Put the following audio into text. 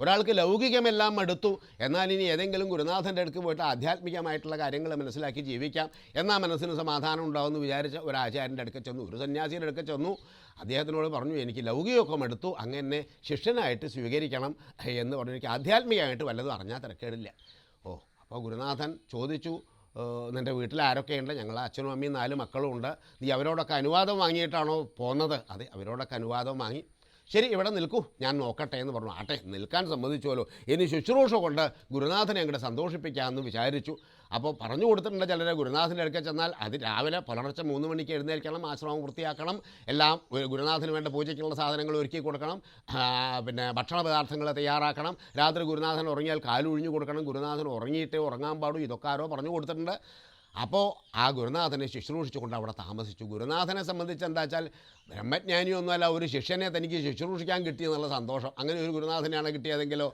ഒരാൾക്ക് ലൗകികമെല്ലാം മടുത്തു, എന്നാൽ ഇനി ഏതെങ്കിലും ഗുരുനാഥൻ്റെ അടുക്ക് പോയിട്ട് ആധ്യാത്മികമായിട്ടുള്ള കാര്യങ്ങൾ മനസ്സിലാക്കി ജീവിക്കാം, എന്നാൽ മനസ്സിന് സമാധാനം ഉണ്ടാവുമെന്ന് വിചാരിച്ച ഒരു ആചാര്യൻ്റെ അടുക്ക ചെന്നു, ഒരു സന്യാസിയുടെ അടുക്ക ചെന്നു. അദ്ദേഹത്തിനോട് പറഞ്ഞു, എനിക്ക് ലൗകികമൊക്കെ മടുത്തു, അങ്ങനെ ശിഷ്യനായിട്ട് സ്വീകരിക്കണം എന്ന് പറഞ്ഞു. എനിക്ക് ആധ്യാത്മികമായിട്ട് വല്ലതും അറിഞ്ഞാൽ തിരക്കേടില്ല. അപ്പോൾ ഗുരുനാഥൻ ചോദിച്ചു, നിൻ്റെ വീട്ടിൽ ആരൊക്കെയുണ്ട്? ഞങ്ങൾ അച്ഛനും അമ്മയും 4 മക്കളും ഉണ്ട്. നീ അവരോടൊക്കെ അനുവാദം വാങ്ങിയിട്ടാണോ പോന്നത്? അതെ, അവരോടൊക്കെ അനുവാദം വാങ്ങി. ശരി, ഇവിടെ നിൽക്കൂ, ഞാൻ നോക്കട്ടെ എന്ന് പറഞ്ഞു. ആട്ടെ, നിൽക്കാൻ സമ്മതിച്ചുവല്ലോ, ഇനി ശുശ്രൂഷ കൊണ്ട് ഗുരുനാഥനെ അങ്ങോട്ട് സന്തോഷിപ്പിക്കാമെന്ന് വിചാരിച്ചു. അപ്പോൾ പറഞ്ഞു കൊടുത്തിട്ടുണ്ട് ചിലരെ, ഗുരുനാഥൻ്റെ അടുക്കൽ ചെന്നാൽ രാവിലെ പുലർച്ചെ 3 മണിക്ക് എഴുന്നേൽക്കണം, ആശ്രമം വൃത്തിയാക്കണം, എല്ലാം ഗുരുനാഥന് വേണ്ട പൂജയ്ക്കുള്ള സാധനങ്ങൾ ഒരുക്കി കൊടുക്കണം, പിന്നെ ഭക്ഷണ പദാർത്ഥങ്ങൾ തയ്യാറാക്കണം, രാത്രി ഗുരുനാഥൻ ഉറങ്ങിയാൽ കാലൊഴിഞ്ഞു കൊടുക്കണം, ഗുരുനാഥൻ ഉറങ്ങിയിട്ടേ ഉറങ്ങാൻ പാടൂ, ഇതൊക്കെ ആരോ പറഞ്ഞു കൊടുത്തിട്ടുണ്ട്. അപ്പോൾ ആ ഗുരുനാഥനെ ശുശ്രൂഷിച്ചുകൊണ്ട് അവിടെ താമസിച്ചു. ഗുരുനാഥനെ സംബന്ധിച്ച് എന്താ വെച്ചാൽ ബ്രഹ്മജ്ഞാനിയൊന്നുമല്ല, ഒരു ശിഷ്യനെ തനിക്ക് ശുശ്രൂഷിക്കാൻ കിട്ടിയെന്നുള്ള സന്തോഷം. അങ്ങനെ ഒരു ഗുരുനാഥനെയാണ് കിട്ടിയതെങ്കിലോ.